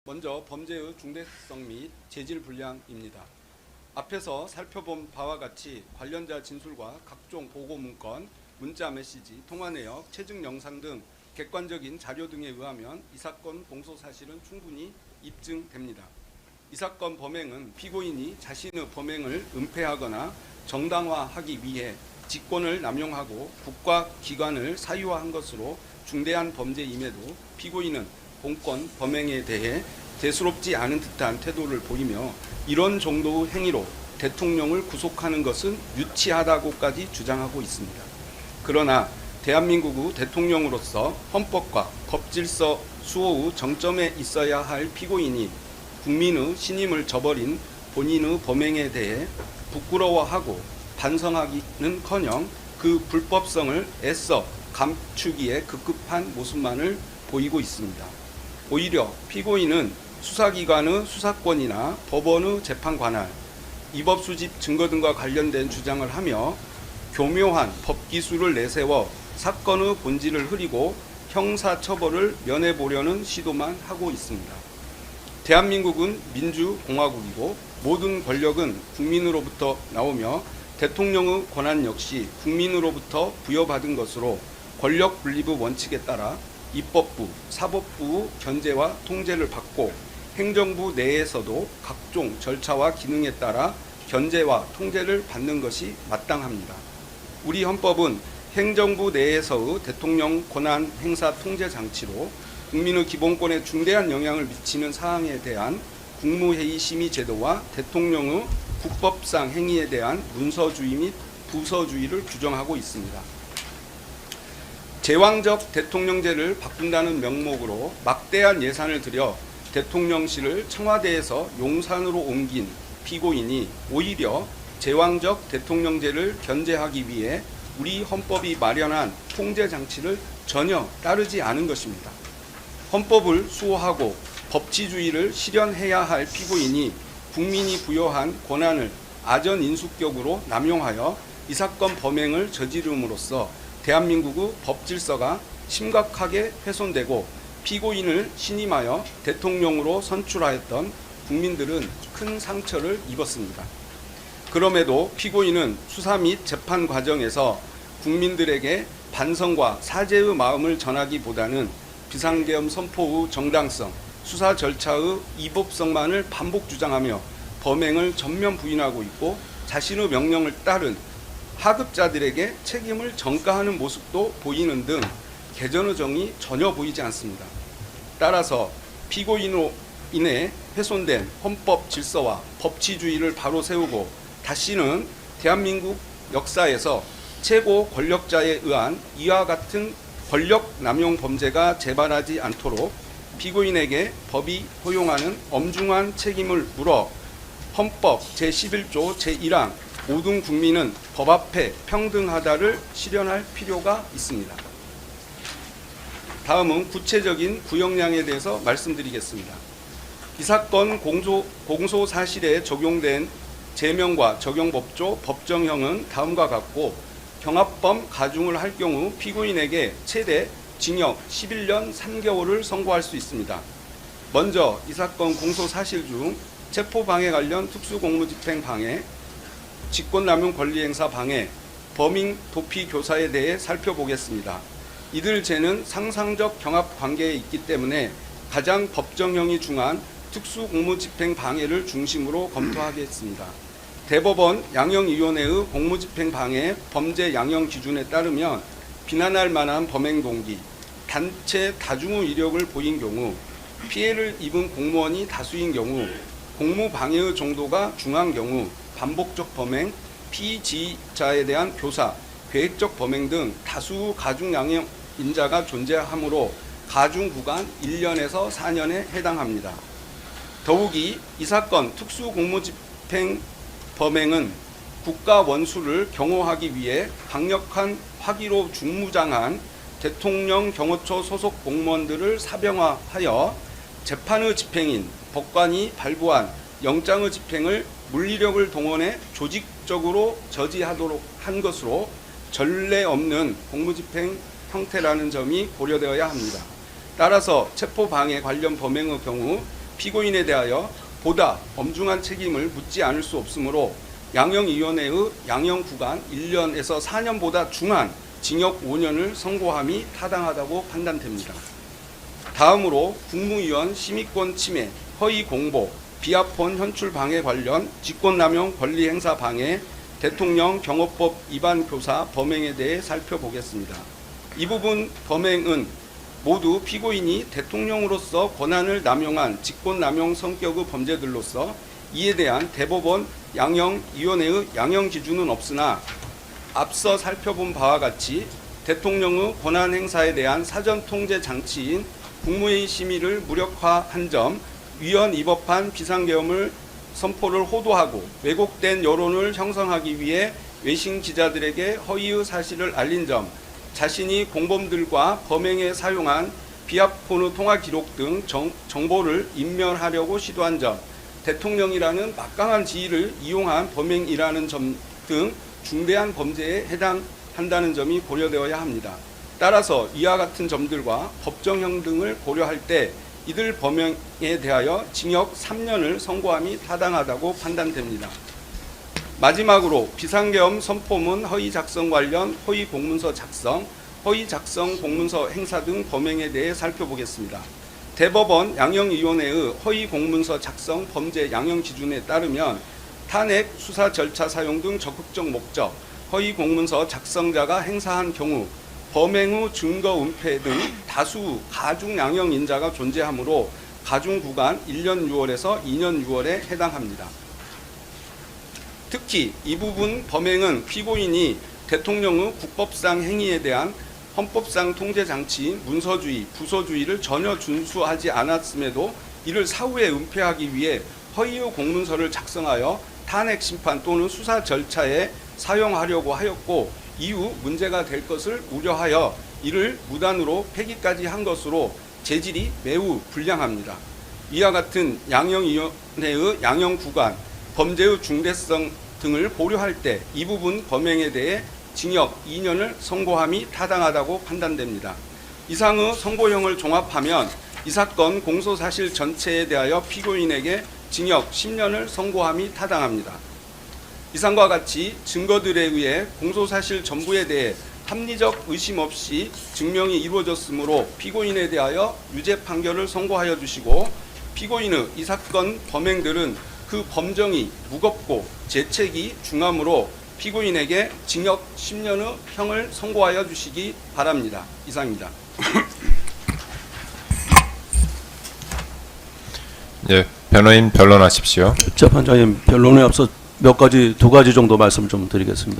먼저 범죄의 중대성 및 재질 분량입니다. 앞에서 살펴본 바와 같이 관련자 진술과 각종 보고 문건, 문자 메시지, 통화 내역, 체증 영상 등 객관적인 자료 등에 의하면 이 사건 공소 사실은 충분히 입증됩니다. 이 사건 범행은 피고인이 자신의 범행을 은폐하거나 정당화하기 위해 직권을 남용하고 국가 기관을 사유화한 것으로 중대한 범죄임에도 피고인은 본건 범행에 대해 대수롭지 않은 듯한 태도를 보이며 이런 정도의 행위로 대통령을 구속하는 것은 유치하다고까지 주장하고 있습니다. 그러나 대한민국의 대통령으로서 헌법과 법질서 수호의 정점에 있어야 할 피고인이 국민의 신임을 저버린 본인의 범행에 대해 부끄러워하고 반성하기는커녕 그 불법성을 애써 감추기에 급급한 모습만을 보이고 있습니다. 오히려 피고인은 수사기관의 수사권이나 법원의 재판 관할, 입법 수집 증거 등과 관련된 주장을 하며 교묘한 법기술을 내세워 사건의 본질을 흐리고 형사처벌을 면해보려는 시도만 하고 있습니다. 대한민국은 민주공화국이고 모든 권력은 국민으로부터 나오며 대통령의 권한 역시 국민으로부터 부여받은 것으로 권력 분립의 원칙에 따라 입법부, 사법부의 견제와 통제를 받고 행정부 내에서도 각종 절차와 기능에 따라 견제와 통제를 받는 것이 마땅합니다. 우리 헌법은 행정부 내에서의 대통령 권한 행사 통제 장치로 국민의 기본권에 중대한 영향을 미치는 사항에 대한 국무회의 심의 제도와 대통령의 국법상 행위에 대한 문서주의 및 부서주의를 규정하고 있습니다. 제왕적 대통령제를 바꾼다는 명목으로 막대한 예산을 들여 대통령실을 청와대에서 용산으로 옮긴 피고인이 오히려 제왕적 대통령제를 견제하기 위해 우리 헌법이 마련한 통제 장치를 전혀 따르지 않은 것입니다. 헌법을 수호하고 법치주의를 실현해야 할 피고인이 국민이 부여한 권한을 아전인수격으로 남용하여 이 사건 범행을 저지름으로써 대한민국의 법질서가 심각하게 훼손되고 피고인을 신임하여 대통령으로 선출하였던 국민들은 큰 상처를 입었습니다. 그럼에도 피고인은 수사 및 재판 과정에서 국민들에게 반성과 사죄의 마음을 전하기보다는 비상계엄 선포의 정당성, 수사 절차의 이법성만을 반복 주장하며 범행을 전면 부인하고 있고 자신의 명령을 따른 하급자들에게 책임을 전가하는 모습도 보이는 등 개전의 정이 전혀 보이지 않습니다. 따라서 피고인으로 인해 훼손된 헌법 질서와 법치주의를 바로 세우고 다시는 대한민국 역사에서 최고 권력자에 의한 이와 같은 권력 남용 범죄가 재발하지 않도록 피고인에게 법이 허용하는 엄중한 책임을 물어 헌법 제11조 제1항 모든 국민은 법 앞에 평등하다를 실현할 필요가 있습니다. 다음은 구체적인 구형량에 대해서 말씀드리겠습니다. 이 사건 공소 사실에 적용된 제명과 적용법조 법정형은 다음과 같고 경합범 가중을 할 경우 피고인에게 최대 징역 11년 3개월을 선고할 수 있습니다. 먼저 이 사건 공소 사실 중 체포방해 관련 특수공무집행 방해, 직권남용 권리행사 방해, 범인 도피 교사에 대해 살펴보겠습니다. 이들 죄는 상상적 경합 관계에 있기 때문에 가장 법정형이 중한 특수공무집행 방해를 중심으로 검토하겠습니다. 대법원 양형위원회의 공무집행 방해 범죄 양형 기준에 따르면 비난할 만한 범행 동기, 단체 다중의 이력을 보인 경우, 피해를 입은 공무원이 다수인 경우, 공무방해의 정도가 중한 경우, 반복적 범행, 피지자에 대한 교사, 계획적 범행 등 다수 가중 양형 인자가 존재하므로 가중 구간 1년에서 4년에 해당합니다. 더욱이 이 사건 특수공무집행 범행은 국가 원수를 경호하기 위해 강력한 화기로 중무장한 대통령 경호처 소속 공무원들을 사병화하여 재판의 집행인 법관이 발부한 영장의 집행을 물리력을 동원해 조직적으로 저지하도록 한 것으로 전례 없는 공무집행 형태라는 점이 고려되어야 합니다. 따라서 체포방해 관련 범행의 경우 피고인에 대하여 보다 엄중한 책임을 묻지 않을 수 없으므로 양형위원회의 양형구간 1년에서 4년보다 중한 징역 5년을 선고함이 타당하다고 판단됩니다. 다음으로 국무위원 심의권 침해, 허위 공보, 비합본 현출 방해 관련 직권남용 권리행사 방해, 대통령 경호법 위반 교사 범행에 대해 살펴보겠습니다. 이 부분 범행은 모두 피고인이 대통령으로서 권한을 남용한 직권남용 성격의 범죄들로서 이에 대한 대법원 양형위원회의 양형 기준은 없으나 앞서 살펴본 바와 같이 대통령의 권한 행사에 대한 사전 통제 장치인 국무회의 심의를 무력화한 점, 위헌 위법한 비상계엄을 선포를 호도하고 왜곡된 여론을 형성하기 위해 외신 기자들에게 허위의 사실을 알린 점, 자신이 공범들과 범행에 사용한 비합본의 통화 기록 등 정보를 인멸하려고 시도한 점, 대통령이라는 막강한 지위를 이용한 범행이라는 점 등 중대한 범죄에 해당한다는 점이 고려되어야 합니다. 따라서 이와 같은 점들과 법정형 등을 고려할 때 이들 범행에 대하여 징역 3년을 선고함이 타당하다고 판단됩니다. 마지막으로 비상계엄 선포문 허위 작성 관련 허위 공문서 작성, 허위 작성 공문서 행사 등 범행에 대해 살펴보겠습니다. 대법원 양형위원회의 허위 공문서 작성 범죄 양형 기준에 따르면 탄핵 수사 절차 사용 등 적극적 목적, 허위 공문서 작성자가 행사한 경우 범행 후 증거 은폐 등 다수 가중 양형 인자가 존재하므로 가중 구간 1년 6월에서 2년 6월에 해당합니다. 특히 이 부분 범행은 피고인이 대통령의 국법상 행위에 대한 헌법상 통제 장치인 문서주의, 부서주의를 전혀 준수하지 않았음에도 이를 사후에 은폐하기 위해 허위의 공문서를 작성하여 탄핵 심판 또는 수사 절차에 사용하려고 하였고 이후 문제가 될 것을 우려하여 이를 무단으로 폐기까지 한 것으로 재질이 매우 불량합니다. 이와 같은 양형위원회의 양형구간, 범죄의 중대성 등을 고려할 때 이 부분 범행에 대해 징역 2년을 선고함이 타당하다고 판단됩니다. 이상의 선고형을 종합하면 이 사건 공소사실 전체에 대하여 피고인에게 징역 10년을 선고함이 타당합니다. 이상과 같이 증거들에 의해 공소사실 전부에 대해 합리적 의심 없이 증명이 이루어졌으므로 피고인에 대하여 유죄 판결을 선고하여 주시고 피고인의 이 사건 범행들은 그 범정이 무겁고 죄책이 중하므로 피고인에게 징역 10년의 형을 선고하여 주시기 바랍니다. 이상입니다. 예, 변호인 변론하십시오. 재판장님, 변론에 앞서 두 가지 정도 말씀 좀 드리겠습니다.